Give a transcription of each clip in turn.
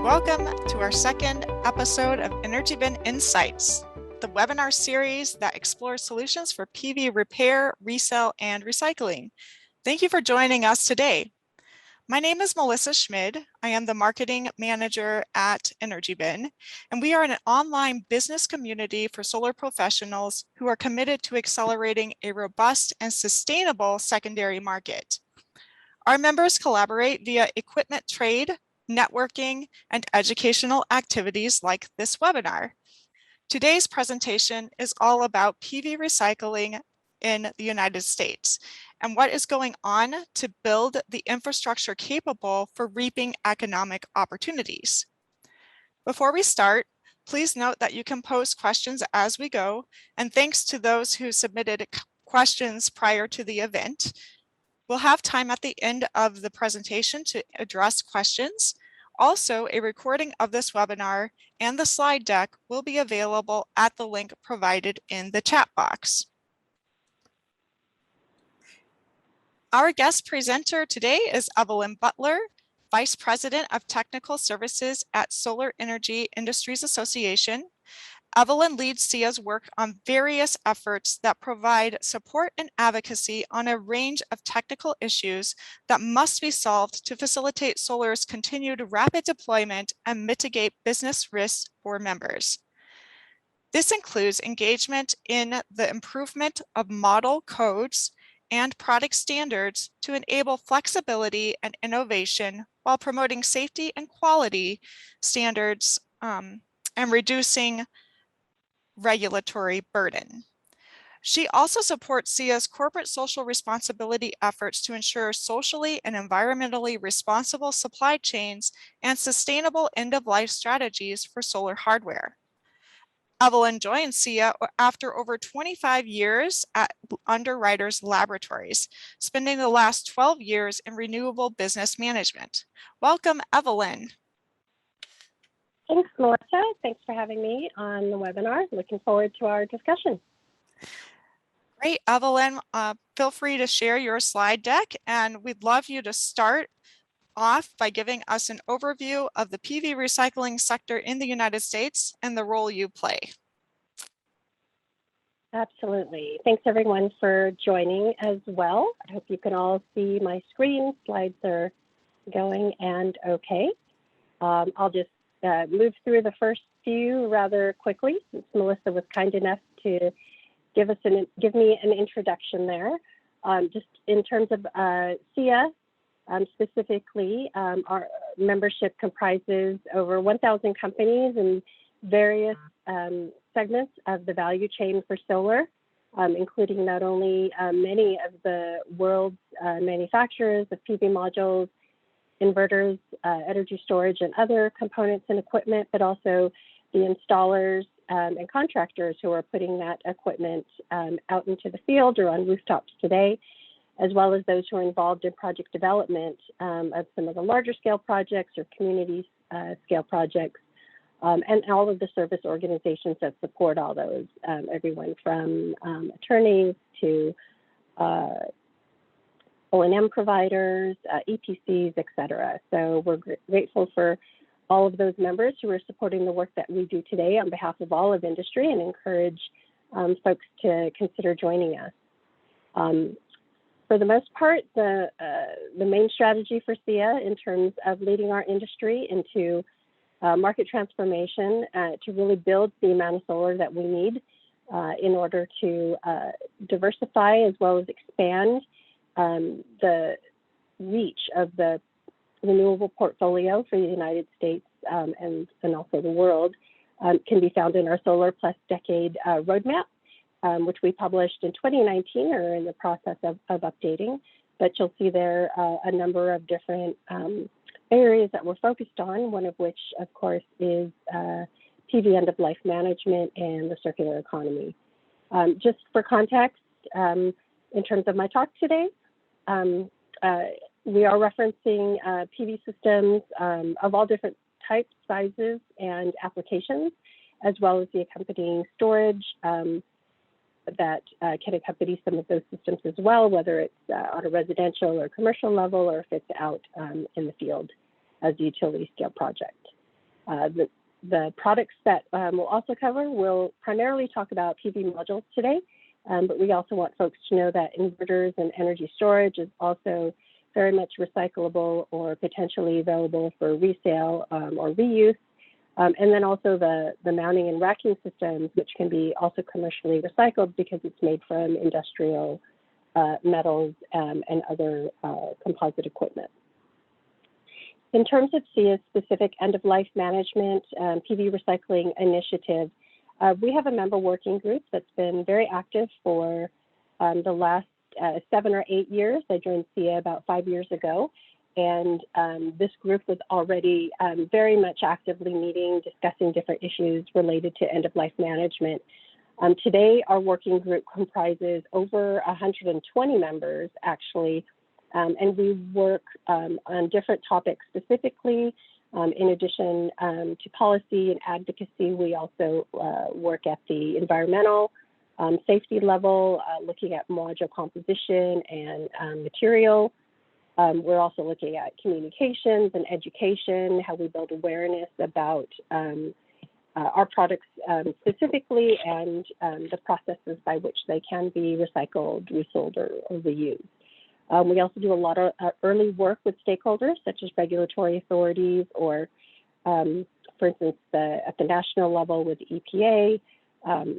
Welcome to our second episode of EnergyBin Insights, the webinar series that explores solutions for PV repair, resale, and recycling. Thank you for joining us today. My name is Melissa Schmid. I am the marketing manager at EnergyBin, and we are an online business community for solar professionals who are committed to accelerating a robust and sustainable secondary market. Our members collaborate via equipment trade, networking, and educational activities like this webinar. Today's presentation is all about PV recycling in the United States and what is going on to build the infrastructure capable for reaping economic opportunities. Before we start, please note that you can pose questions as we go, and thanks to those who submitted questions prior to the event. We'll have time at the end of the presentation to address questions. Also, a recording of this webinar and the slide deck will be available at the link provided in the chat box. Our guest presenter today is Evelyn Butler, Vice President of Technical Services at Solar Energy Industries Association. Evelyn leads SEIA'S work on various efforts that provide support and advocacy on a range of technical issues that must be solved to facilitate solar's continued rapid deployment and mitigate business risks for members. This includes engagement in the improvement of model codes and product standards to enable flexibility and innovation while promoting safety and quality standards and reducing regulatory burden. She also supports SEIA'S corporate social responsibility efforts to ensure socially and environmentally responsible supply chains and sustainable end-of-life strategies for solar hardware. Evelyn joined SEIA after over 25 years at Underwriters Laboratories, spending the last 12 years in renewable business management. Welcome, Evelyn. Thanks, Melissa. Thanks for having me on the webinar. Looking forward to our discussion. Great, Evelyn. Feel free to share your slide deck, and we'd love you to start off by giving us an overview of the PV recycling sector in the United States and the role you play. Absolutely. Thanks, everyone, for joining as well. I hope you can all see my screen. Slides are going and okay. I'll just move through the first few rather quickly, since Melissa was kind enough to give me an introduction there. Just in terms of SEIA, specifically, our membership comprises over 1,000 companies in various segments of the value chain for solar, including not only many of the world's manufacturers of PV modules, inverters, energy storage, and other components and equipment, but also the installers and contractors who are putting that equipment out into the field or on rooftops today, as well as those who are involved in project development of some of the larger scale projects or community scale projects, and all of the service organizations that support all those, everyone from attorneys to O&M providers, EPCs, et cetera. So we're grateful for all of those members who are supporting the work that we do today on behalf of all of industry, and encourage folks to consider joining us. For the most part, the main strategy for SEIA in terms of leading our industry into market transformation to really build the amount of solar that we need in order to diversify as well as expand the reach of the renewable portfolio for the United States and also the world can be found in our Solar Plus Decade roadmap, which we published in 2019 or are in the process of updating. But you'll see there a number of different areas that we're focused on, one of which, of course, is PV end-of-life management and the circular economy. Just for context, in terms of my talk today, we are referencing PV systems of all different types, sizes, and applications, as well as the accompanying storage that can accompany some of those systems as well, whether it's on a residential or commercial level, or if it's out in the field as a utility scale project. The products that we'll also cover, we'll primarily talk about PV modules today, but we also want folks to know that inverters and energy storage is also very much recyclable or potentially available for resale or reuse. And then also the mounting and racking systems, which can be also commercially recycled because it's made from industrial metals and other composite equipment. In terms of SEIA'S specific end-of-life management PV recycling initiative, we have a member working group that's been very active for the last 7 or 8 years. I joined SEIA about 5 years ago, and this group was already very much actively meeting, discussing different issues related to end-of-life management. Today, our working group comprises over 120 members, actually, and we work on different topics specifically. In addition to policy and advocacy, we also work at the environmental safety level, looking at module composition and material. We're also looking at communications and education, how we build awareness about our products specifically and the processes by which they can be recycled, resold, or reused. We also do a lot of early work with stakeholders, such as regulatory authorities or, for instance, at the national level with EPA,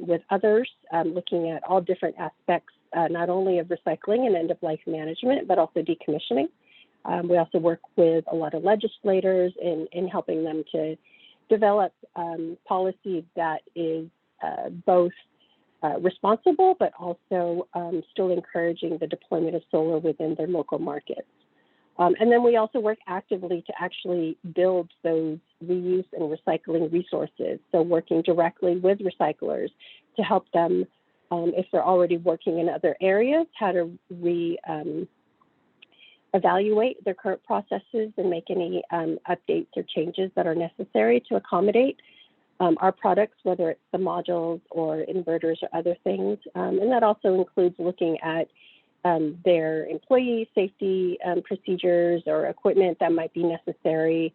with others, looking at all different aspects, not only of recycling and end-of-life management, but also decommissioning. We also work with a lot of legislators in helping them to develop policy that is both responsible, but also still encouraging the deployment of solar within their local markets. And then we also work actively to actually build those reuse and recycling resources. So working directly with recyclers to help them, if they're already working in other areas, how to evaluate their current processes and make any updates or changes that are necessary to accommodate our products, whether it's the modules or inverters or other things. And that also includes looking at their employee safety procedures or equipment that might be necessary.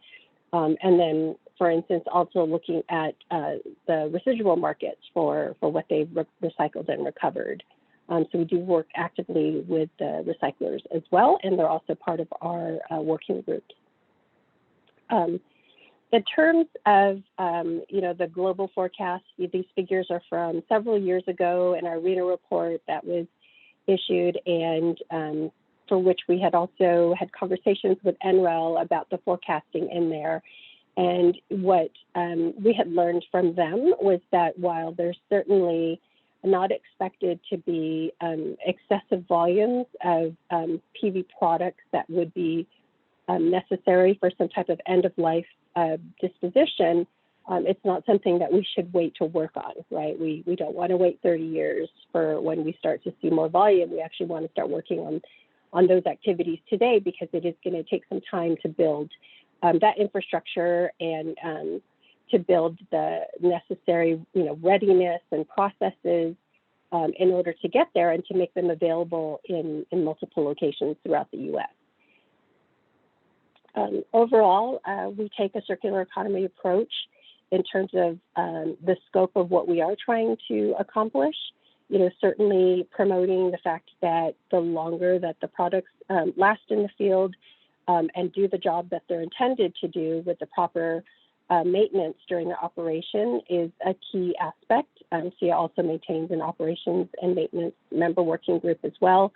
And then, for instance, also looking at the residual markets for what they've recycled and recovered. So we do work actively with the recyclers as well, and they're also part of our working groups. In terms of, the global forecast, these figures are from several years ago in our RENA report that was issued, and for which we had also had conversations with NREL about the forecasting in there. And what we had learned from them was that while there's certainly not expected to be excessive volumes of PV products that would be necessary for some type of end-of-life disposition, it's not something that we should wait to work on, right? We don't want to wait 30 years for when we start to see more volume. We actually want to start working on those activities today, because it is going to take some time to build that infrastructure and to build the necessary, readiness and processes in order to get there and to make them available in multiple locations throughout the U.S. Overall, we take a circular economy approach in terms of the scope of what we are trying to accomplish. Certainly promoting the fact that the longer that the products last in the field and do the job that they're intended to do with the proper maintenance during the operation is a key aspect. SEIA also maintains an operations and maintenance member working group as well,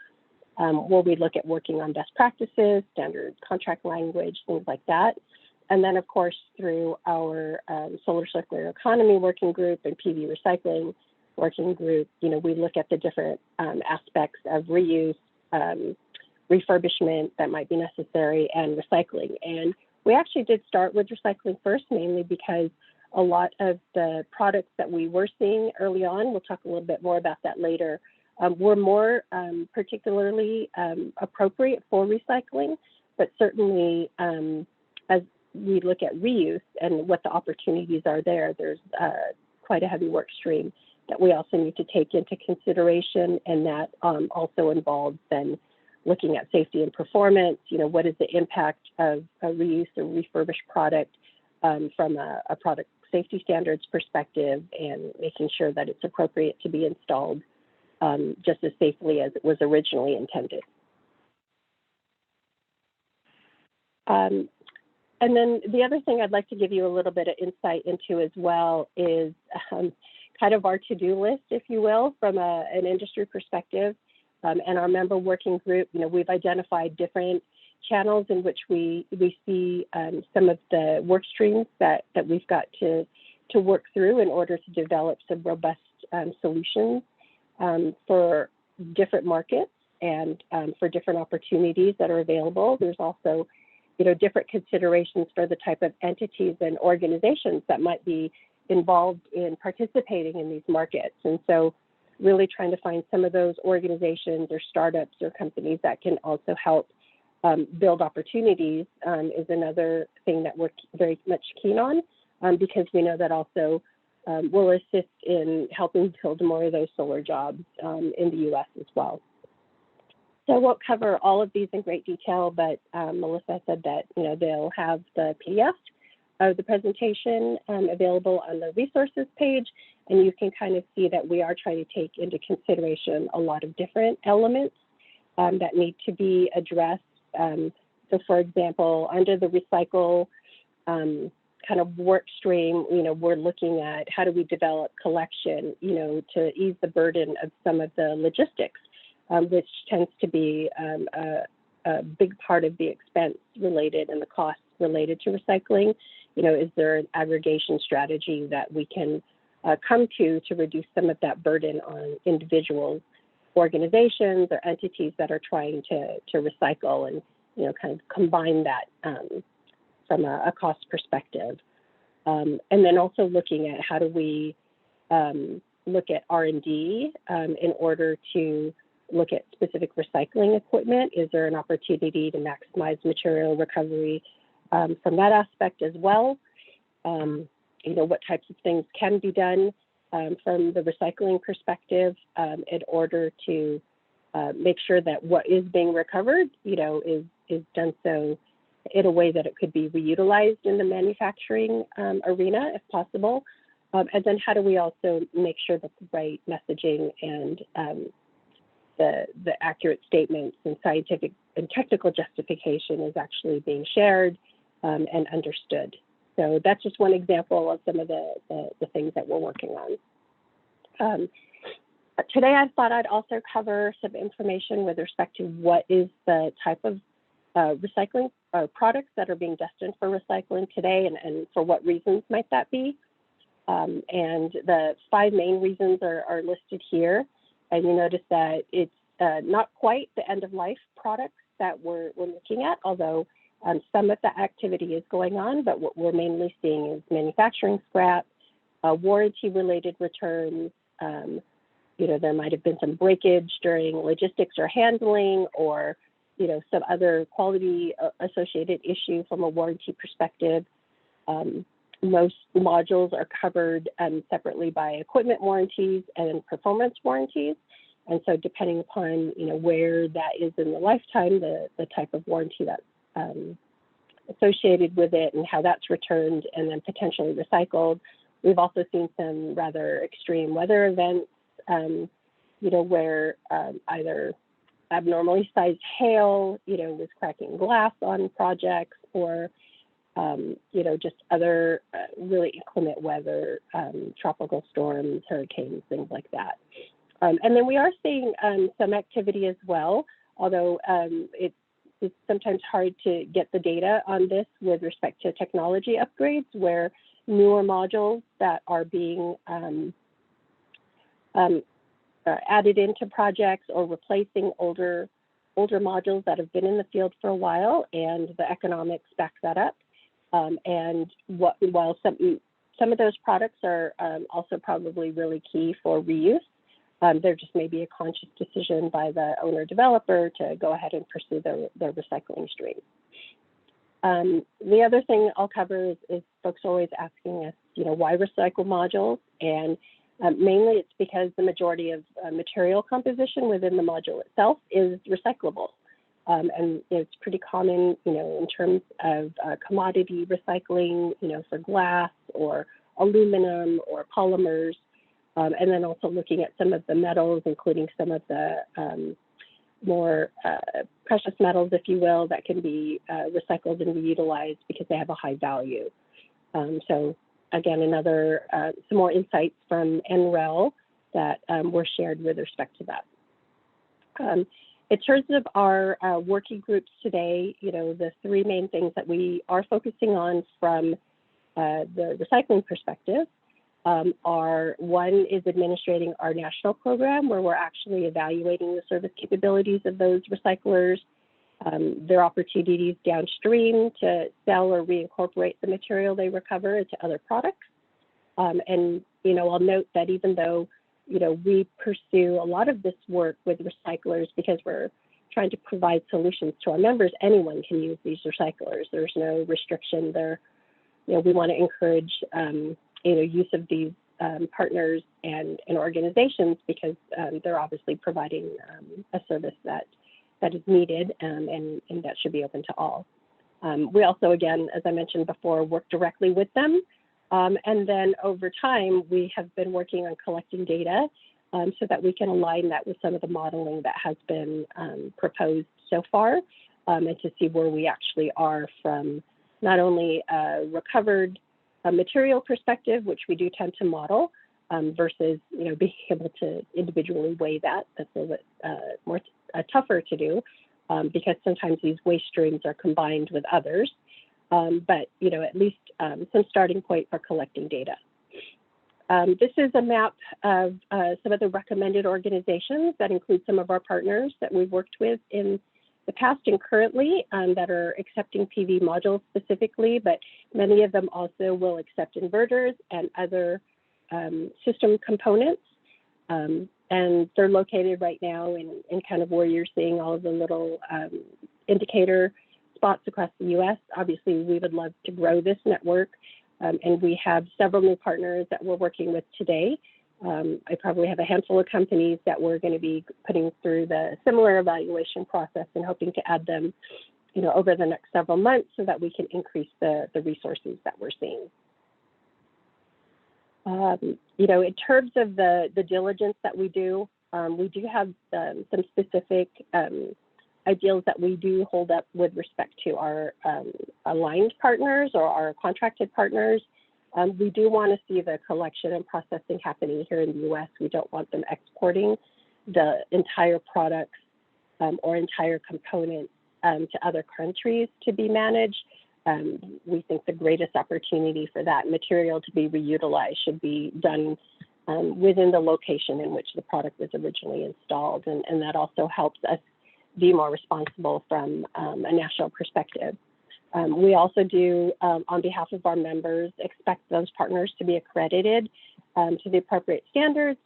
where we look at working on best practices, standard contract language, things like that. And then, of course, through our solar circular economy working group and PV recycling working group, we look at the different aspects of reuse, refurbishment that might be necessary, and recycling. And we actually did start with recycling first, mainly because a lot of the products that we were seeing early on, we'll talk a little bit more about that later, were more particularly appropriate for recycling, but certainly as we look at reuse and what the opportunities are there, there's quite a heavy work stream that we also need to take into consideration, and that also involves then looking at safety and performance. What is the impact of a reuse or refurbished product from a product safety standards perspective and making sure that it's appropriate to be installed just as safely as it was originally intended. And then the other thing I'd like to give you a little bit of insight into as well is kind of our to-do list, if you will, from an industry perspective. And our member working group, we've identified different channels in which we see some of the work streams that we've got to work through in order to develop some robust solutions for different markets and for different opportunities that are available. There's also different considerations for the type of entities and organizations that might be involved in participating in these markets. And so really trying to find some of those organizations or startups or companies that can also help build opportunities is another thing that we're very much keen on because we know that also will assist in helping build more of those solar jobs in the US as well. So I won't cover all of these in great detail, but Melissa said that they'll have the PDF of the presentation available on the resources page, and you can kind of see that we are trying to take into consideration a lot of different elements that need to be addressed. So for example, under the recycle kind of work stream, we're looking at how do we develop collection, to ease the burden of some of the logistics, which tends to be a big part of the expense related and the costs related to recycling. Is there an aggregation strategy that we can come to reduce some of that burden on individuals, organizations, or entities that are trying to recycle and, kind of combine that from a cost perspective. And then also looking at how do we look at R&D in order to look at specific recycling equipment. Is there an opportunity to maximize material recovery from that aspect as well? What types of things can be done from the recycling perspective in order to make sure that what is being recovered, is done so in a way that it could be reutilized in the manufacturing arena if possible. And then how do we also make sure that the right messaging and the accurate statements and scientific and technical justification is actually being shared and understood. So that's just one example of some of the things that we're working on. Today, I thought I'd also cover some information with respect to what is the type of recycling products that are being destined for recycling today and for what reasons might that be. And the 5 main reasons are listed here. And you notice that it's not quite the end-of-life products that we're looking at, although some of the activity is going on, but what we're mainly seeing is manufacturing scrap, warranty-related returns. There might have been some breakage during logistics or handling, or some other quality associated issue from a warranty perspective. Most modules are covered separately by equipment warranties and performance warranties. And so depending upon, where that is in the lifetime, the type of warranty that's associated with it and how that's returned and then potentially recycled. We've also seen some rather extreme weather events, where either abnormally sized hail, was cracking glass on projects, or just other really inclement weather, tropical storms, hurricanes, things like that. And then we are seeing some activity as well, although it's sometimes hard to get the data on this with respect to technology upgrades, where newer modules that are being added into projects or replacing older modules that have been in the field for a while, and the economics back that up. And while some of those products are also probably really key for reuse, there just may be a conscious decision by the owner developer to go ahead and pursue their recycling stream. The other thing I'll cover is folks are always asking us, why recycle modules? And mainly it's because the majority of material composition within the module itself is recyclable. And it's pretty common, in terms of commodity recycling, for glass or aluminum or polymers, and then also looking at some of the metals, including some of the more precious metals, if you will, that can be recycled and reutilized because they have a high value. So again, some more insights from NREL that were shared with respect to that. In terms of our working groups today, the three main things that we are focusing on from the recycling perspective are, one is administrating our national program, where we're actually evaluating the service capabilities of those recyclers, their opportunities downstream to sell or reincorporate the material they recover into other products. And I'll note that even though we pursue a lot of this work with recyclers because we're trying to provide solutions to our members, anyone can use these recyclers. There's no restriction there. We want to encourage use of these partners and organizations because they're obviously providing a service that is needed and that should be open to all. We also, again, as I mentioned before, work directly with them. And then over time, we have been working on collecting data so that we can align that with some of the modeling that has been proposed so far, and to see where we actually are from not only a recovered material perspective, which we do tend to model, versus being able to individually weigh that. That's a little bit more tougher to do because sometimes these waste streams are combined with others. But at least some starting point for collecting data. This is a map of some of the recommended organizations that include some of our partners that we've worked with in the past and currently that are accepting PV modules specifically, but many of them also will accept inverters and other system components. And they're located right now in kind of where you're seeing all of the little indicator spots across the U.S. Obviously, we would love to grow this network, and we have several new partners that we're working with today. I probably have a handful of companies that we're going to be putting through the similar evaluation process and hoping to add them, over the next several months so that we can increase the resources that we're seeing. In terms of the diligence that we do have some specific ideals that we do hold up with respect to our aligned partners or our contracted partners. We do want to see the collection and processing happening here in the U.S. We don't want them exporting the entire products or entire components to other countries to be managed. We think the greatest opportunity for that material to be reutilized should be done within the location in which the product was originally installed. And that also helps us be more responsible from a national perspective. We also do, on behalf of our members, expect those partners to be accredited to the appropriate standards.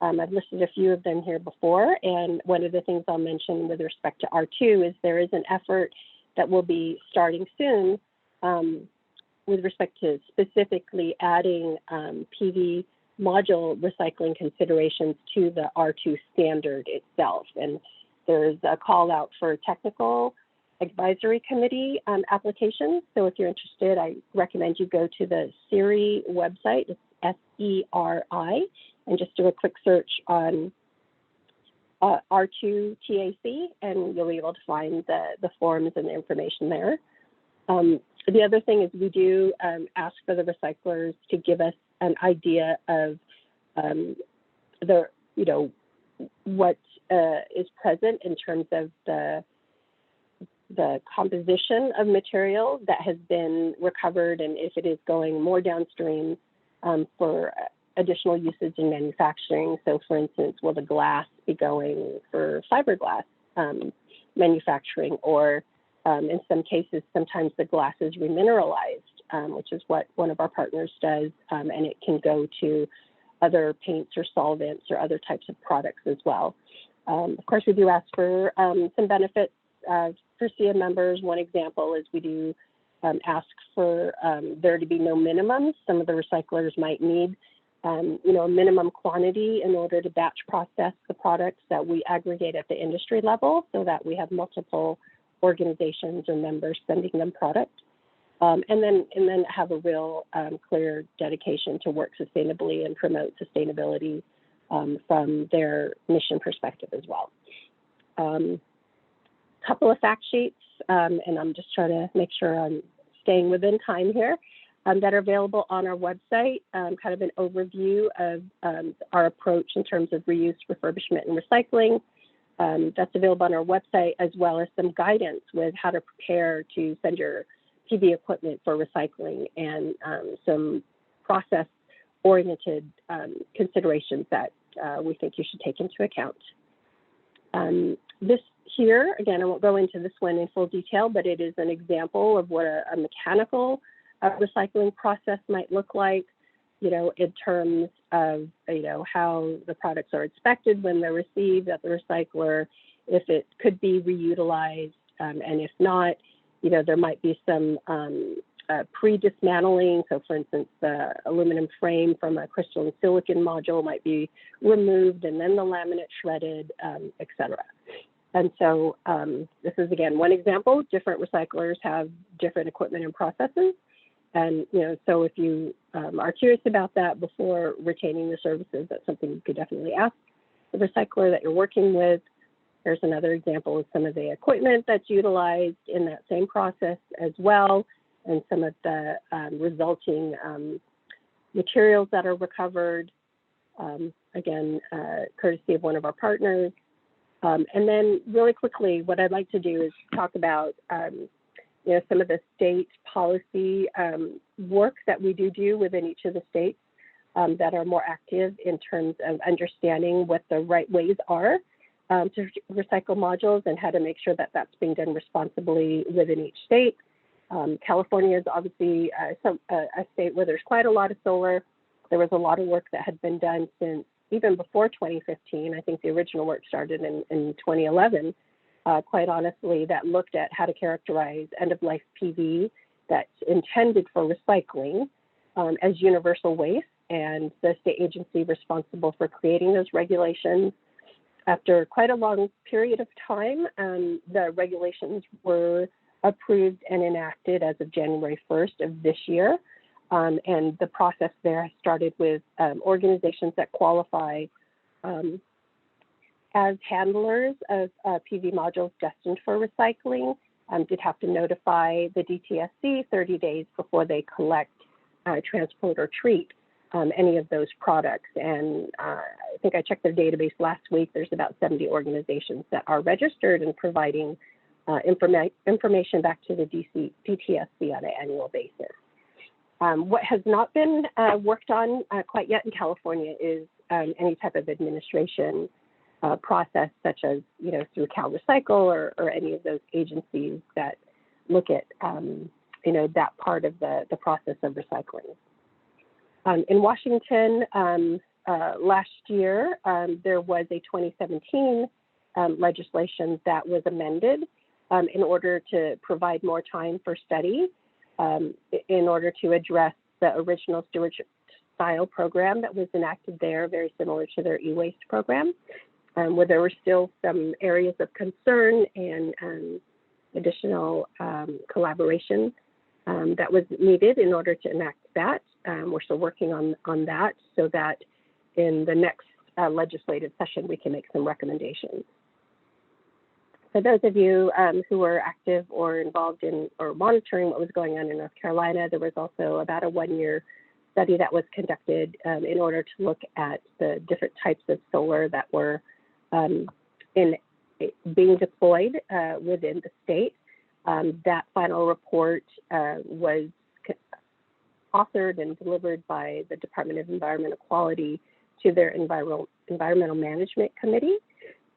I've listed a few of them here before, and one of the things I'll mention with respect to R2 is there is an effort that will be starting soon with respect to specifically adding PV module recycling considerations to the R2 standard itself. And there's a call out for technical advisory committee applications. So if you're interested, I recommend you go to the SERI website, it's SERI, and just do a quick search on R2 TAC, and you'll be able to find the forms and the information there. The other thing is we do ask for the recyclers to give us an idea of what is present in terms of the composition of material that has been recovered, and if it is going more downstream for additional usage in manufacturing. So for instance, will the glass be going for fiberglass manufacturing, or in some cases, sometimes the glass is remineralized, which is what one of our partners does, and it can go to other paints or solvents or other types of products as well. Of course, we do ask for some benefits for SEIA members. One example is we do ask for there to be no minimums. Some of the recyclers might need a minimum quantity in order to batch process the products that we aggregate at the industry level, so that we have multiple organizations or members sending them product, and then have a real clear dedication to work sustainably and promote sustainability from their mission perspective as well. Couple of fact sheets, and I'm just trying to make sure I'm staying within time here, that are available on our website, kind of an overview of our approach in terms of reuse, refurbishment, and recycling. That's available on our website, as well as some guidance with how to prepare to send your PV equipment for recycling, and some process-oriented considerations that we think you should take into account. This here, again, I won't go into this one in full detail, but it is an example of what a mechanical recycling process might look like, in terms of, how the products are inspected when they're received at the recycler, if it could be reutilized, and if not, there might be some pre-dismantling. So for instance, the aluminum frame from a crystalline silicon module might be removed and then the laminate shredded, et cetera. And so this is, again, one example. Different recyclers have different equipment and processes. And, so if you are curious about that before retaining the services, that's something you could definitely ask the recycler that you're working with. Here's another example of some of the equipment that's utilized in that same process as well, and some of the resulting materials that are recovered, again, courtesy of one of our partners. And then really quickly, what I'd like to do is talk about some of the state policy work that we do within each of the states that are more active in terms of understanding what the right ways are to recycle modules, and how to make sure that that's being done responsibly within each state. California is obviously a state where there's quite a lot of solar. There was a lot of work that had been done since even before 2015. I think the original work started in 2011, quite honestly, that looked at how to characterize end-of-life PV that's intended for recycling as universal waste, and the state agency responsible for creating those regulations. After quite a long period of time, the regulations were approved and enacted as of January 1st of this year. And the process there started with organizations that qualify as handlers of PV modules destined for recycling, did have to notify the DTSC 30 days before they collect, transport, or treat any of those products. And I think I checked their database last week. There's about 70 organizations that are registered and providing information back to the DTSC on an annual basis. What has not been worked on quite yet in California is any type of administration process, such as through CalRecycle or any of those agencies that look at that part of the process of recycling. In Washington, last year, there was a 2017 legislation that was amended in order to provide more time for study, in order to address the original stewardship style program that was enacted there, very similar to their e-waste program, where there were still some areas of concern and additional collaboration that was needed in order to enact that. We're still working on that, so that in the next legislative session, we can make some recommendations. For those of you who are active or involved in or monitoring what was going on in North Carolina, there was also about a one-year study that was conducted in order to look at the different types of solar that were being deployed within the state. That final report was authored and delivered by the Department of Environmental Quality to their Environmental Management Committee.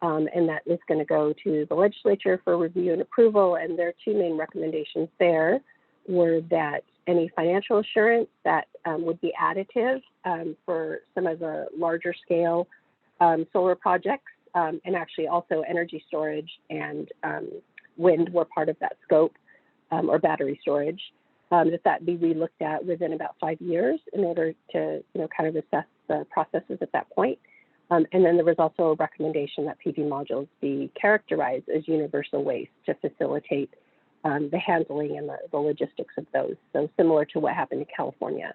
And that is going to go to the legislature for review and approval. And their two main recommendations there were that any financial assurance that would be additive for some of the larger scale solar projects, and actually also energy storage and wind were part of that scope, or battery storage. that be re-looked at within about 5 years in order to, kind of assess the processes at that point. And then there was also a recommendation that PV modules be characterized as universal waste to facilitate the handling and the logistics of those. So similar to what happened in California.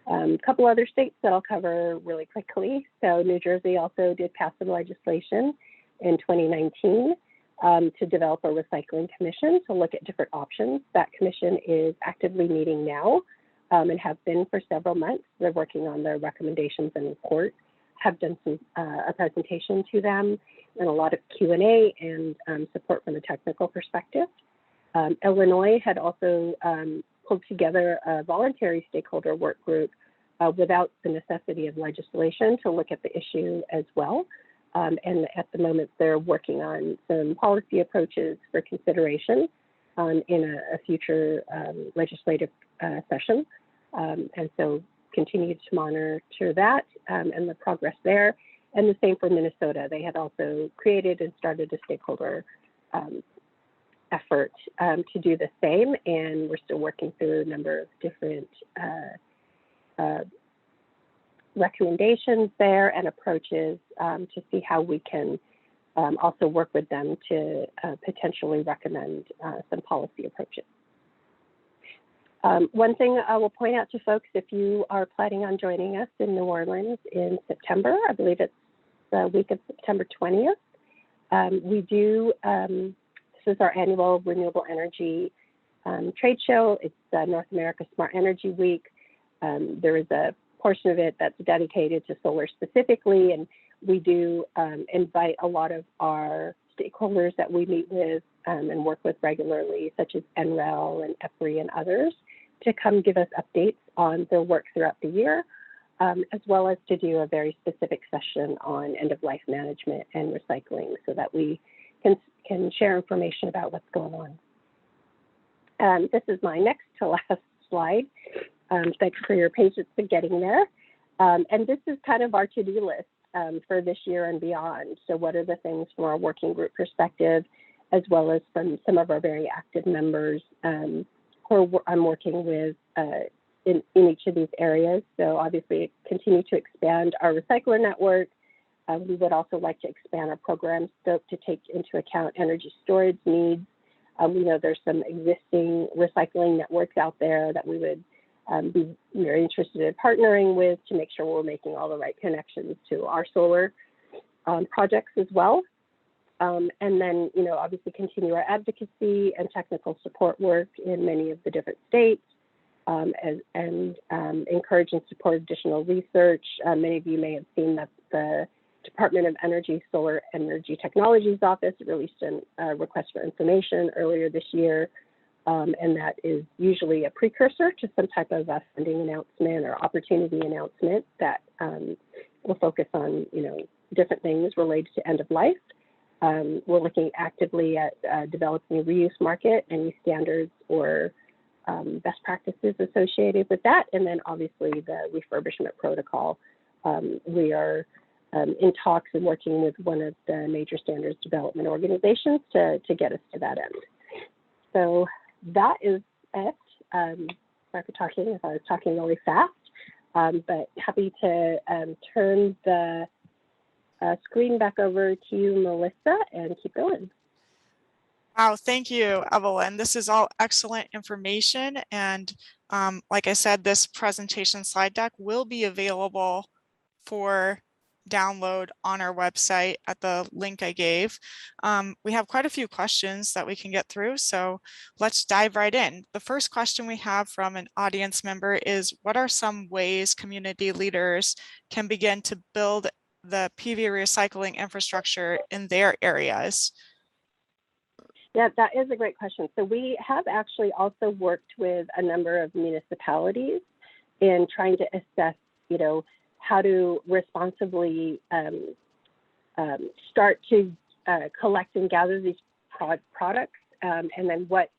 A couple other states that I'll cover really quickly. So New Jersey also did pass some legislation in 2019 to develop a recycling commission to look at different options. That commission is actively meeting now and have been for several months. They're working on their recommendations and report, have done a presentation to them and a lot of Q&A and support from a technical perspective. Illinois had also pulled together a voluntary stakeholder work group without the necessity of legislation to look at the issue as well. And at the moment, they're working on some policy approaches for consideration in a future legislative session. And so continue to monitor that and the progress there. And the same for Minnesota. They had also created and started a stakeholder effort to do the same, and we're still working through a number of different recommendations there and approaches to see how we can also work with them to potentially recommend some policy approaches. One thing I will point out to folks, if you are planning on joining us in New Orleans in September, I believe it's the week of September 20th, we do this is our annual renewable energy trade show. It's North America Smart Energy Week. There is a portion of it that's dedicated to solar specifically, and we do invite a lot of our stakeholders that we meet with and work with regularly, such as NREL and EPRI and others, to come give us updates on their work throughout the year, as well as to do a very specific session on end-of-life management and recycling so that we can share information about what's going on. This is my next to last slide. Thanks for your patience in getting there. And this is kind of our to-do list for this year and beyond. So what are the things from our working group perspective, as well as from some of our very active members who I'm working with in each of these areas. So obviously continue to expand our recycler network. We would also like to expand our program scope to take into account energy storage needs. We know there's some existing recycling networks out there that we would be very interested in partnering with to make sure we're making all the right connections to our solar projects as well. And then, obviously continue our advocacy and technical support work in many of the different states and encourage and support additional research. Many of you may have seen that the Department of Energy Solar Energy Technologies Office released a request for information earlier this year, and that is usually a precursor to some type of funding announcement or opportunity announcement that will focus on, different things related to end of life. We're looking actively at developing a reuse market, any standards or best practices associated with that, and then obviously the refurbishment protocol. We are in talks and working with one of the major standards development organizations to get us to that end. So that is it. Sorry for talking if I was talking really fast, but happy to turn the screen back over to you, Melissa, and keep going. Wow, thank you, Evelyn. This is all excellent information. And like I said, this presentation slide deck will be available for download on our website at the link I gave. We have quite a few questions that we can get through, so let's dive right in. The first question we have from an audience member is, what are some ways community leaders can begin to build the PV recycling infrastructure in their areas? Yeah, that is a great question. So we have actually also worked with a number of municipalities in trying to assess, how to responsibly start to collect and gather these products, and then what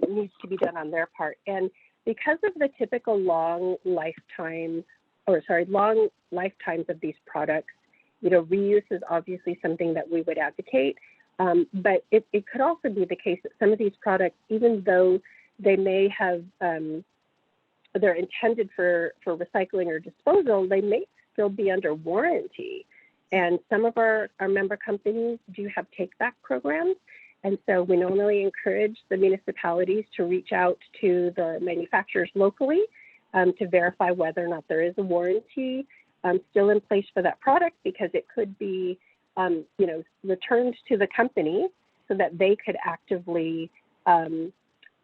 needs to be done on their part. And because of the typical long lifetimes of these products, reuse is obviously something that we would advocate. But it could also be the case that some of these products, even though they may have, they're intended for recycling or disposal, they may still be under warranty. And some of our member companies do have take-back programs. And so we normally encourage the municipalities to reach out to the manufacturers locally to verify whether or not there is a warranty still in place for that product, because it could be, returned to the company so that they could actively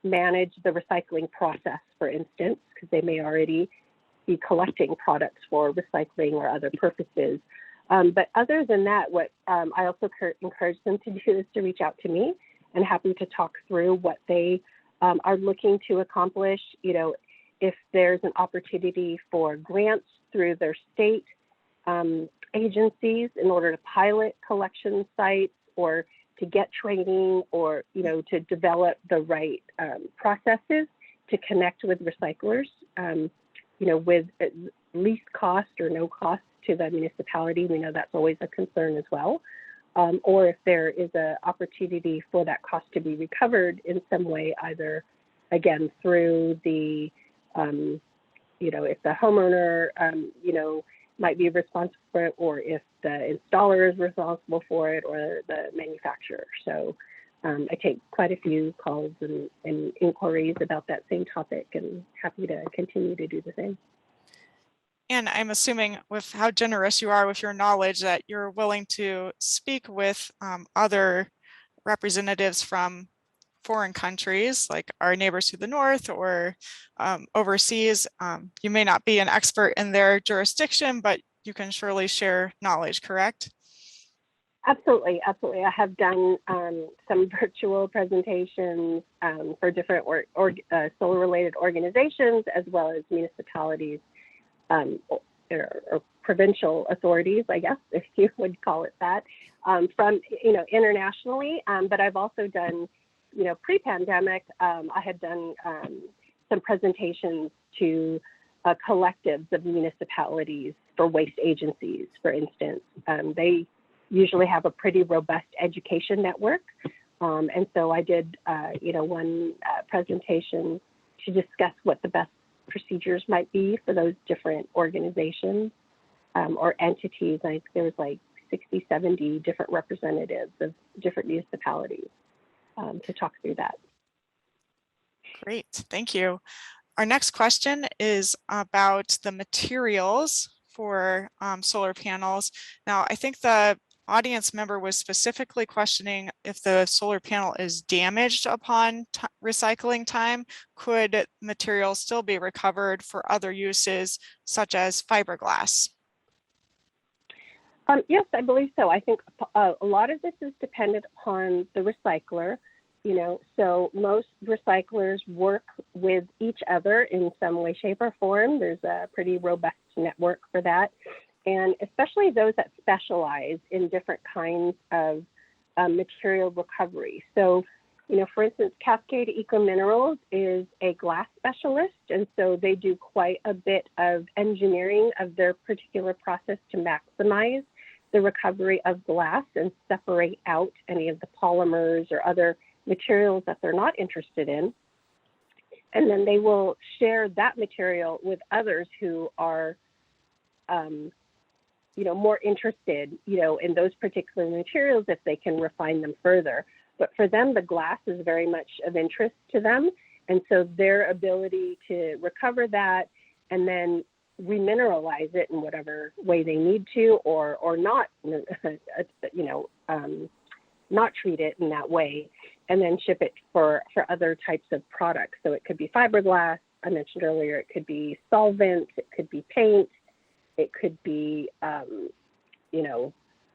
manage the recycling process, for instance, because they may already be collecting products for recycling or other purposes. But other than that, what I also encourage them to do is to reach out to me, and happy to talk through what they are looking to accomplish. If there's an opportunity for grants through their state agencies in order to pilot collection sites, or to get training, or to develop the right processes to connect with recyclers, with at least cost or no cost to the municipality. We know that's always a concern as well. Or if there is an opportunity for that cost to be recovered in some way, either again through the, if the homeowner, might be responsible for it, or if the installer is responsible for it, or the manufacturer. So I take quite a few calls and inquiries about that same topic, and happy to continue to do the same. And I'm assuming, with how generous you are with your knowledge, that you're willing to speak with other representatives from foreign countries, like our neighbors to the north, or overseas. You may not be an expert in their jurisdiction, but you can surely share knowledge, correct? Absolutely, absolutely. I have done some virtual presentations for different solar-related organizations, as well as municipalities or provincial authorities, I guess, if you would call it that, from internationally. But I've also done, pre-pandemic, I had done some presentations to collectives of municipalities for waste agencies, for instance. They usually have a pretty robust education network. And so I did, one presentation to discuss what the best procedures might be for those different organizations or entities. I think there was like 60, 70 different representatives of different municipalities to talk through that. Great, thank you. Our next question is about the materials for solar panels. Now, I think the audience member was specifically questioning if the solar panel is damaged upon recycling time. Could materials still be recovered for other uses, such as fiberglass? Yes, I believe so. I think a lot of this is dependent upon the recycler. So most recyclers work with each other in some way, shape, or form. There's a pretty robust network for that. And especially those that specialize in different kinds of material recovery. So, for instance, Cascade Eco Minerals is a glass specialist, and so they do quite a bit of engineering of their particular process to maximize the recovery of glass and separate out any of the polymers or other materials that they're not interested in. And then they will share that material with others who are more interested, in those particular materials if they can refine them further. But for them, the glass is very much of interest to them. And so their ability to recover that and then remineralize it in whatever way they need to, or not, not treat it in that way, and then ship it for other types of products. So it could be fiberglass, I mentioned earlier, it could be solvents, it could be paint, it could be,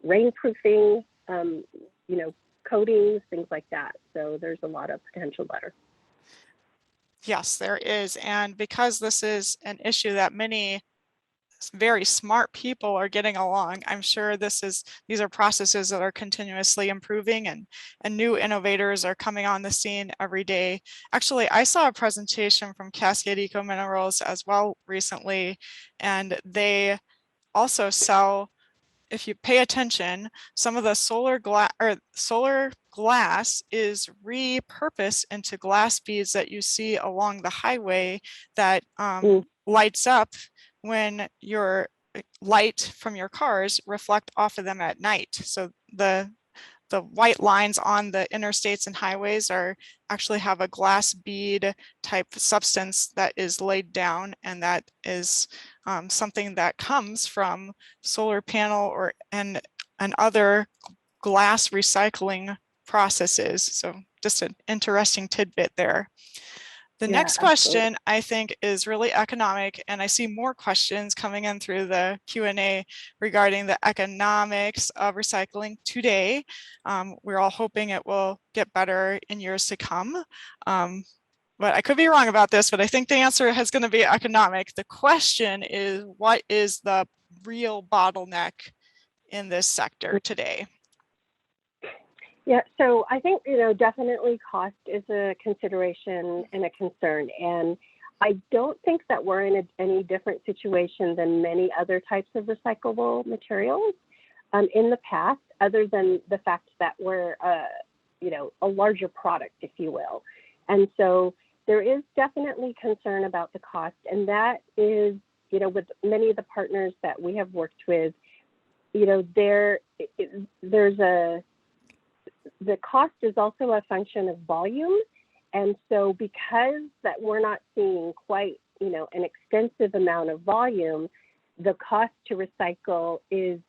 rainproofing, coatings, things like that. So there's a lot of potential there. Yes, there is. And because this is an issue that many very smart people are getting along, I'm sure these are processes that are continuously improving, and new innovators are coming on the scene every day. Actually, I saw a presentation from Cascade Eco Minerals as well recently, and they also sell if you pay attention, some of the solar glass is repurposed into glass beads that you see along the highway that lights up when your light from your cars reflect off of them at night. So the white lines on the interstates and highways actually have a glass bead type substance that is laid down, and that is something that comes from solar panel and other glass recycling processes. So just an interesting tidbit there. The next question, I think, is really economic, and I see more questions coming in through the Q&A regarding the economics of recycling today. We're all hoping it will get better in years to come. But I could be wrong about this, but I think the answer is going to be economic. The question is, what is the real bottleneck in this sector today? Yeah, so I think, definitely cost is a consideration and a concern. And I don't think that we're in any different situation than many other types of recyclable materials in the past, other than the fact that we're, a larger product, if you will. And so there is definitely concern about the cost. And that is, with many of the partners that we have worked with, the cost is also a function of volume. And so because that we're not seeing quite, an extensive amount of volume, the cost to recycle is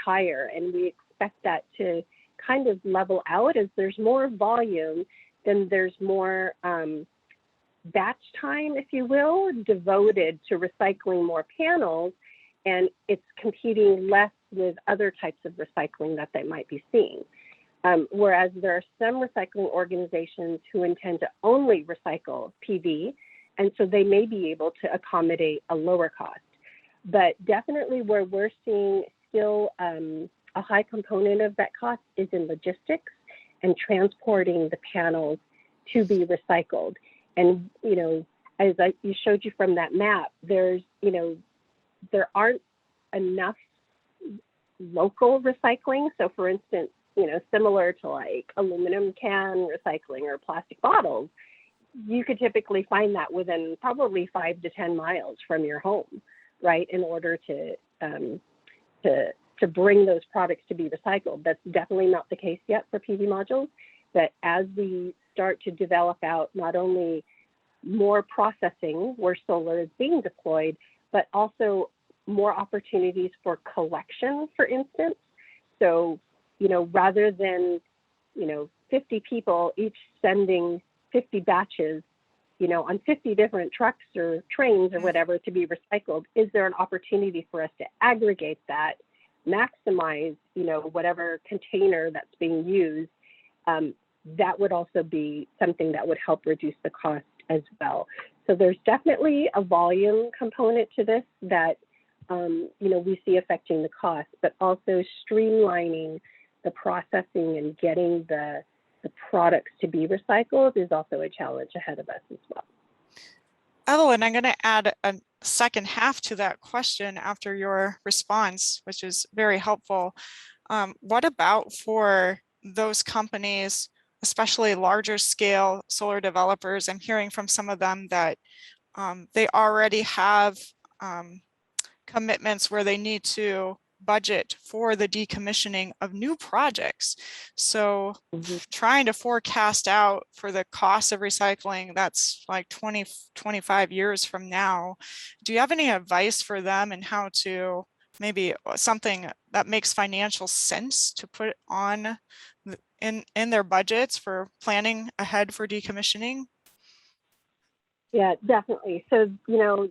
higher. And we expect that to kind of level out. As there's more volume, then there's more batch time, if you will, devoted to recycling more panels. And it's competing less with other types of recycling that they might be seeing. Whereas there are some recycling organizations who intend to only recycle PV, and so they may be able to accommodate a lower cost. But definitely where we're seeing still a high component of that cost is in logistics and transporting the panels to be recycled. And, as you showed you from that map, there aren't enough local recycling. So for instance, similar to like aluminum can recycling or plastic bottles, you could typically find that within probably 5 to 10 miles from your home, right? In order to bring those products to be recycled. That's definitely not the case yet for PV modules, but as we start to develop out not only more processing where solar is being deployed, but also more opportunities for collection, for instance. So rather than, 50 people each sending 50 batches, on 50 different trucks or trains or whatever to be recycled, is there an opportunity for us to aggregate that, maximize, whatever container that's being used? That would also be something that would help reduce the cost as well. So there's definitely a volume component to this that, we see affecting the cost, but also streamlining the processing and getting the products to be recycled is also a challenge ahead of us as well. Evelyn, I'm going to add a second half to that question after your response, which is very helpful. What about for those companies, especially larger scale solar developers? I'm hearing from some of them that they already have commitments where they need to budget for the decommissioning of new projects. So trying to forecast out for the cost of recycling, that's like 20, 25 years from now. Do you have any advice for them and how to maybe something that makes financial sense to put on in their budgets for planning ahead for decommissioning? Yeah, definitely. So,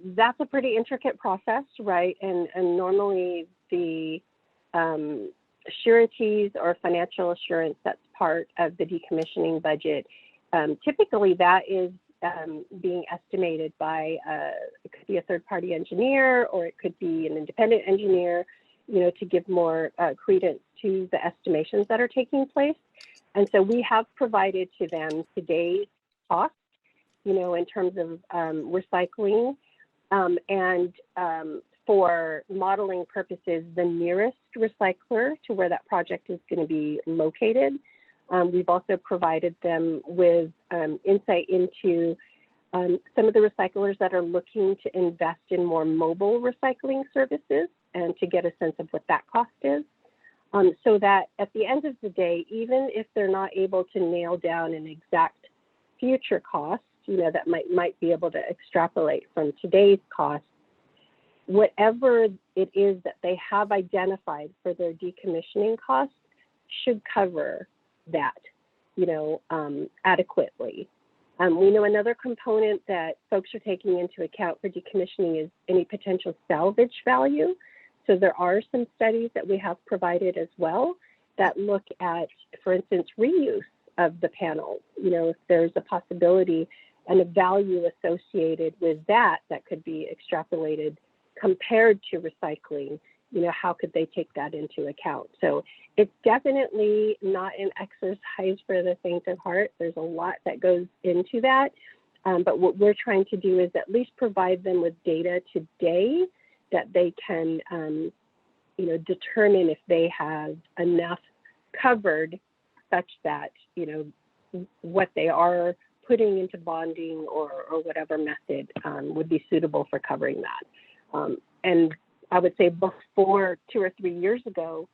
that's a pretty intricate process, right? And normally the sureties or financial assurance that's part of the decommissioning budget, typically that is being estimated by, it could be a third-party engineer or it could be an independent engineer, to give more credence to the estimations that are taking place. And so we have provided to them today's cost, in terms of recycling and for modeling purposes, the nearest recycler to where that project is going to be located. We've also provided them with insight into some of the recyclers that are looking to invest in more mobile recycling services and to get a sense of what that cost is. So that at the end of the day, even if they're not able to nail down an exact future cost, that might be able to extrapolate from today's cost, whatever it is that they have identified for their decommissioning costs should cover that, adequately. We know another component that folks are taking into account for decommissioning is any potential salvage value. So there are some studies that we have provided as well that look at, for instance, reuse of the panels. If there's a possibility and a value associated with that could be extrapolated compared to recycling, how could they take that into account? So it's definitely not an exercise for the faint of heart. There's a lot that goes into that. But what we're trying to do is at least provide them with data today that they can, determine if they have enough covered such that, what they are putting into bonding or whatever method would be suitable for covering that. And I would say before 2 or 3 years ago,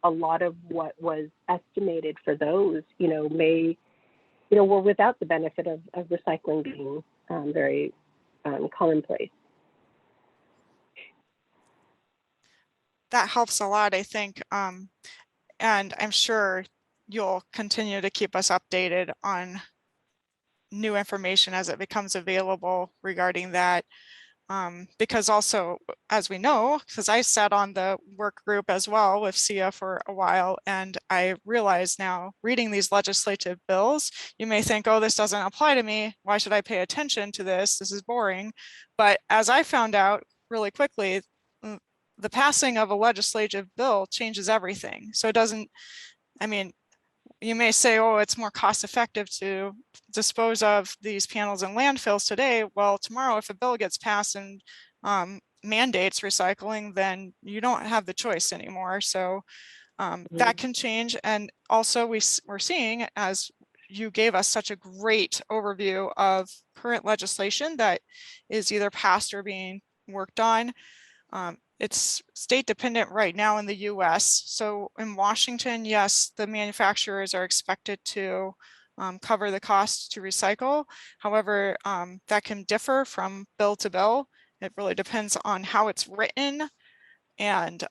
a lot of what was estimated for those, were without the benefit of recycling being very commonplace. That helps a lot, I think. And I'm sure you'll continue to keep us updated on new information as it becomes available regarding that. Because also, as we know, because I sat on the work group as well with SEIA for a while, and I realize now reading these legislative bills, you may think, oh, this doesn't apply to me. Why should I pay attention to this? This is boring. But as I found out really quickly, the passing of a legislative bill changes everything. So it doesn't, you may say, oh, it's more cost effective to dispose of these panels in landfills today. Well, tomorrow, if a bill gets passed and mandates recycling, then you don't have the choice anymore. So that can change. And also we're seeing, as you gave us such a great overview of current legislation that is either passed or being worked on. It's state dependent right now in the US. So in Washington, yes, the manufacturers are expected to cover the cost to recycle. However, that can differ from bill to bill. It really depends on how it's written. And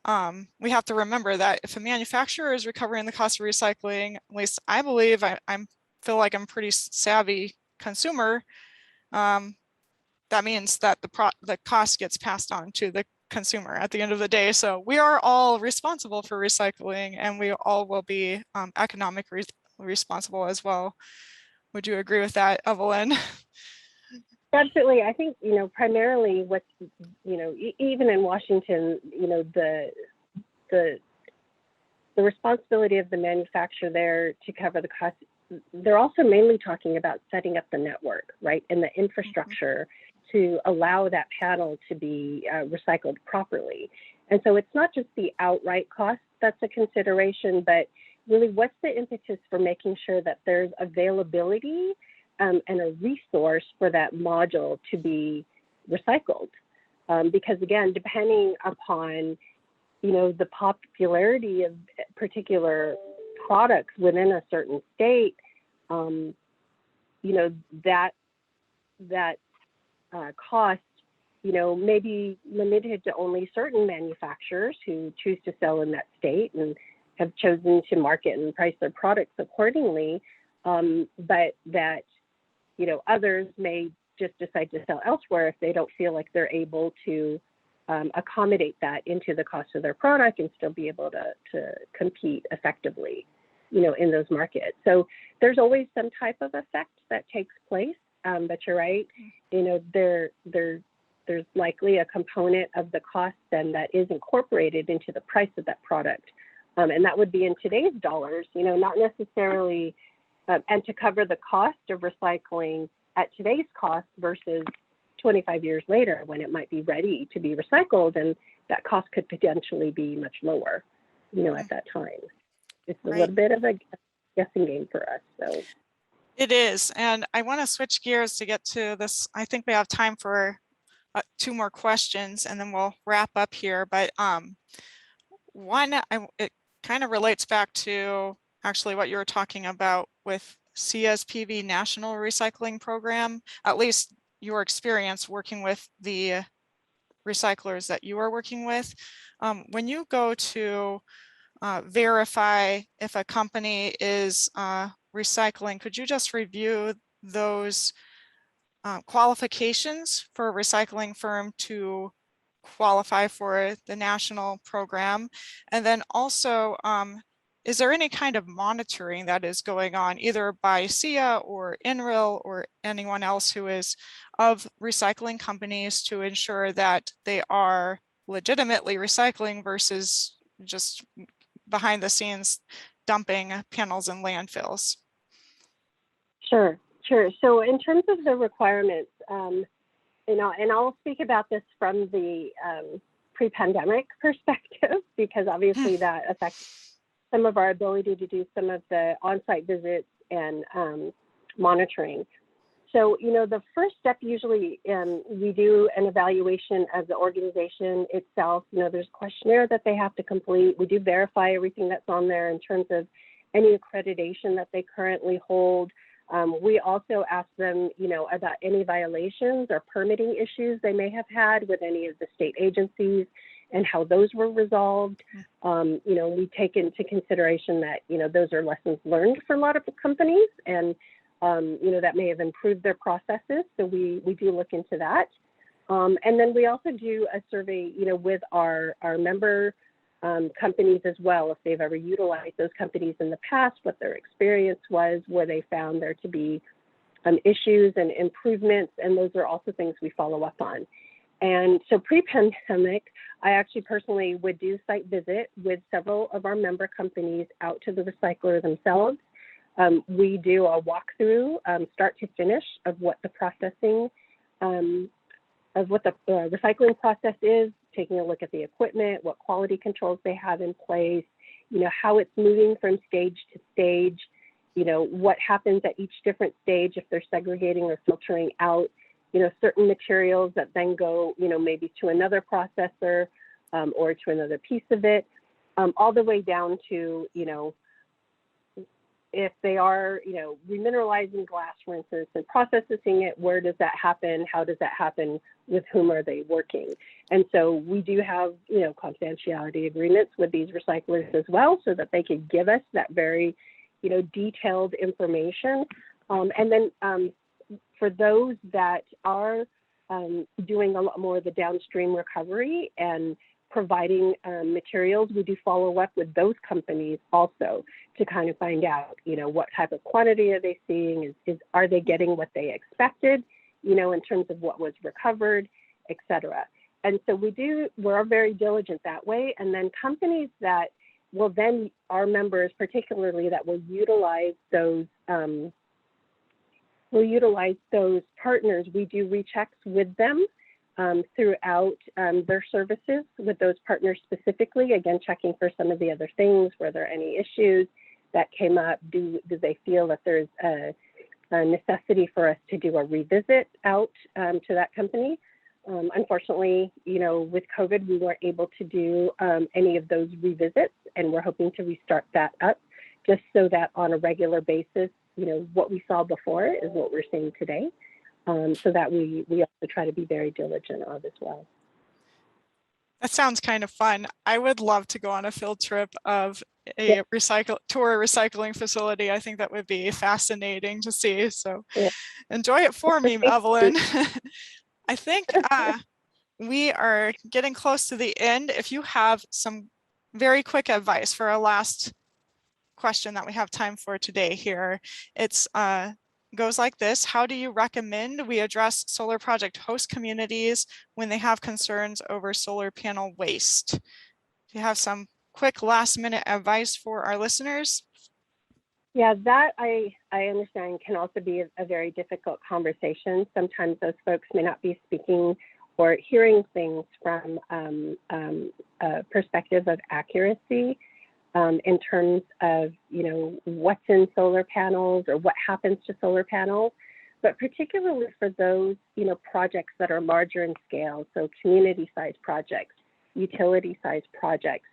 we have to remember that if a manufacturer is recovering the cost of recycling, at least I believe, I feel like I'm a pretty savvy consumer, that means that the cost gets passed on to the consumer at the end of the day. So we are all responsible for recycling, and we all will be economically responsible as well. Would you agree with that, Evelyn? Absolutely. I think, primarily what, even in Washington, the responsibility of the manufacturer there to cover the cost, they're also mainly talking about setting up the network, right, and the infrastructure to allow that panel to be recycled properly. And so it's not just the outright cost that's a consideration, but really what's the impetus for making sure that there's availability and a resource for that module to be recycled. Because again, depending upon, the popularity of particular products within a certain state, that cost, may be limited to only certain manufacturers who choose to sell in that state and have chosen to market and price their products accordingly. But that, others may just decide to sell elsewhere if they don't feel like they're able to accommodate that into the cost of their product and still be able to compete effectively, in those markets. So there's always some type of effect that takes place. But you're right, there's likely a component of the cost then that is incorporated into the price of that product. And that would be in today's dollars, not necessarily, and to cover the cost of recycling at today's cost versus, 25 years later when it might be ready to be recycled, and that cost could potentially be much lower, at that time. It's a little bit of a guessing game for us. So it is, and I want to switch gears to get to this. I think we have time for 2 more questions, and then we'll wrap up here. But one, it kind of relates back to actually what you were talking about with SEIA'S PV National Recycling Program, at least your experience working with the recyclers that you are working with. When you go to verify if a company is recycling, could you just review those qualifications for a recycling firm to qualify for the national program? And then also, is there any kind of monitoring that is going on either by SEIA or NREL or anyone else who is of recycling companies to ensure that they are legitimately recycling versus just behind the scenes dumping panels in landfills? Sure. So in terms of the requirements, and I'll speak about this from the pre-pandemic perspective, because obviously that affects some of our ability to do some of the on-site visits and monitoring. So, the first step usually we do an evaluation of the organization itself. There's a questionnaire that they have to complete. We do verify everything that's on there in terms of any accreditation that they currently hold. We also ask them, about any violations or permitting issues they may have had with any of the state agencies and how those were resolved. We take into consideration that, those are lessons learned for a lot of companies, and that may have improved their processes. So we do look into that. And then we also do a survey, with our member companies as well, if they've ever utilized those companies in the past, what their experience was, where they found there to be issues and improvements. And those are also things we follow up on. And so pre-pandemic, I actually personally would do site visit with several of our member companies out to the recycler themselves. We do a walkthrough, start to finish, of what the processing, of what the recycling process is, taking a look at the equipment, what quality controls they have in place, how it's moving from stage to stage, what happens at each different stage if they're segregating or filtering out, certain materials that then go, maybe to another processor or to another piece of it, all the way down to, if they are, remineralizing glass, for instance, and processing it, where does that happen? How does that happen? With whom are they working? And so we do have, confidentiality agreements with these recyclers as well, so that they could give us that very, detailed information. And then for those that are doing a lot more of the downstream recovery and providing materials, we do follow up with those companies also to kind of find out, what type of quantity are they seeing? Are they getting what they expected, in terms of what was recovered, et cetera. And so we're very diligent that way. And then companies that will then, our members particularly, that will utilize those partners, we do rechecks with them throughout their services with those partners specifically, again, checking for some of the other things. Were there any issues that came up? Do they feel that there's a necessity for us to do a revisit out to that company? Unfortunately, with COVID, we weren't able to do any of those revisits, and we're hoping to restart that up just so that on a regular basis, what we saw before is what we're seeing today. So that we also try to be very diligent on as well. That sounds kind of fun. I would love to go on a field trip of a recycling facility. I think that would be fascinating to see. So enjoy it for me, Evelyn. I think we are getting close to the end. If you have some very quick advice for our last question that we have time for today here, it's goes like this. How do you recommend we address solar project host communities when they have concerns over solar panel waste? Do you have some quick last minute advice for our listeners? Yeah, that I understand can also be a very difficult conversation. Sometimes those folks may not be speaking or hearing things from a perspective of accuracy in terms of, you know, what's in solar panels or what happens to solar panels. But particularly for those, you know, projects that are larger in scale, so community-sized projects, utility-sized projects,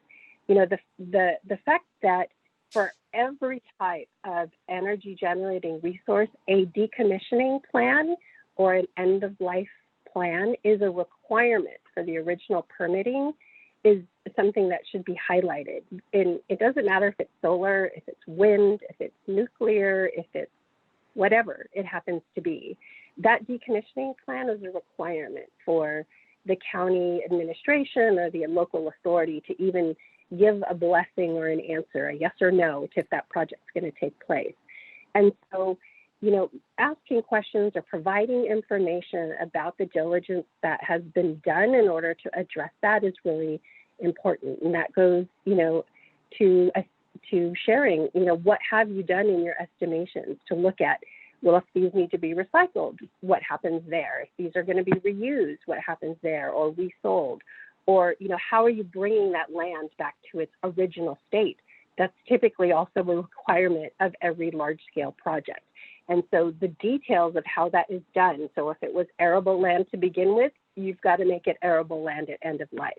you know, the fact that for every type of energy generating resource, a decommissioning plan or an end of life plan is a requirement for the original permitting is something that should be highlighted. And it doesn't matter if it's solar, if it's wind, if it's nuclear, if it's whatever it happens to be. That decommissioning plan is a requirement for the county administration or the local authority to even give a blessing or an answer, a yes or no, to if that project's going to take place. And so, you know, asking questions or providing information about the diligence that has been done in order to address that is really important. And that goes, you know, to sharing, you know, what have you done in your estimations to look at, well, if these need to be recycled, what happens there? If these are going to be reused, what happens there, or resold? Or, you know, how are you bringing that land back to its original state? That's typically also a requirement of every large-scale project. And so the details of how that is done, so if it was arable land to begin with, you've got to make it arable land at end of life.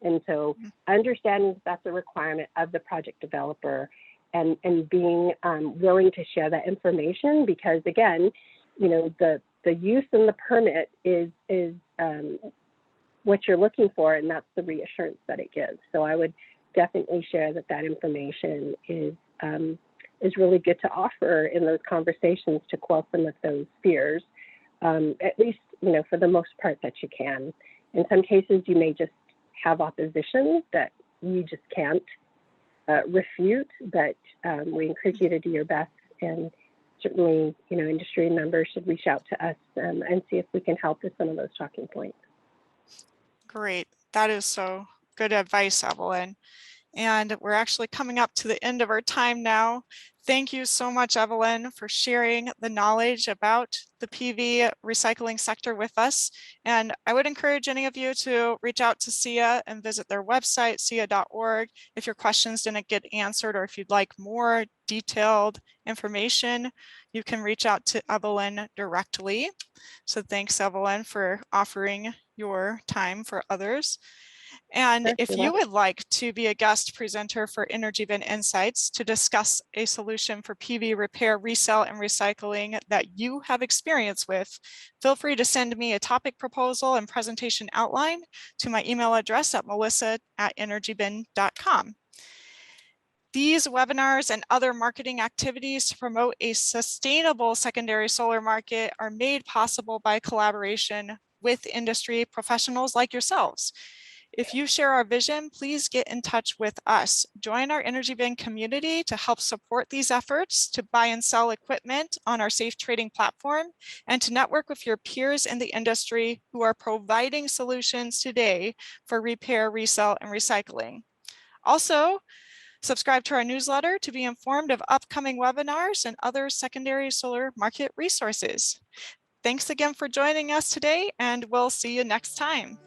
And so understanding that's a requirement of the project developer and being willing to share that information, because again, you know, the use and the permit is what you're looking for, and that's the reassurance that it gives. So I would definitely share that information is really good to offer in those conversations to quell some of those fears, at least, you know, for the most part that you can. In some cases, you may just have opposition that you just can't refute, but we encourage you to do your best, and certainly, you know, industry members should reach out to us and see if we can help with some of those talking points. Great. That is so good advice, Evelyn. And we're actually coming up to the end of our time now. Thank you so much, Evelyn, for sharing the knowledge about the PV recycling sector with us. And I would encourage any of you to reach out to SEIA and visit their website, seia.org, if your questions didn't get answered, or if you'd like more detailed information, you can reach out to Evelyn directly. So thanks, Evelyn, for offering your time for others. And Sure, if you would like to be a guest presenter for EnergyBin Insights to discuss a solution for PV repair, resale, and recycling that you have experience with, feel free to send me a topic proposal and presentation outline to my email address at melissa@energybin.com. These webinars and other marketing activities to promote a sustainable secondary solar market are made possible by collaboration with industry professionals like yourselves. If you share our vision, please get in touch with us. Join our EnergyBin community to help support these efforts to buy and sell equipment on our safe trading platform, and to network with your peers in the industry who are providing solutions today for repair, resale, and recycling. Also, subscribe to our newsletter to be informed of upcoming webinars and other secondary solar market resources. Thanks again for joining us today, and we'll see you next time.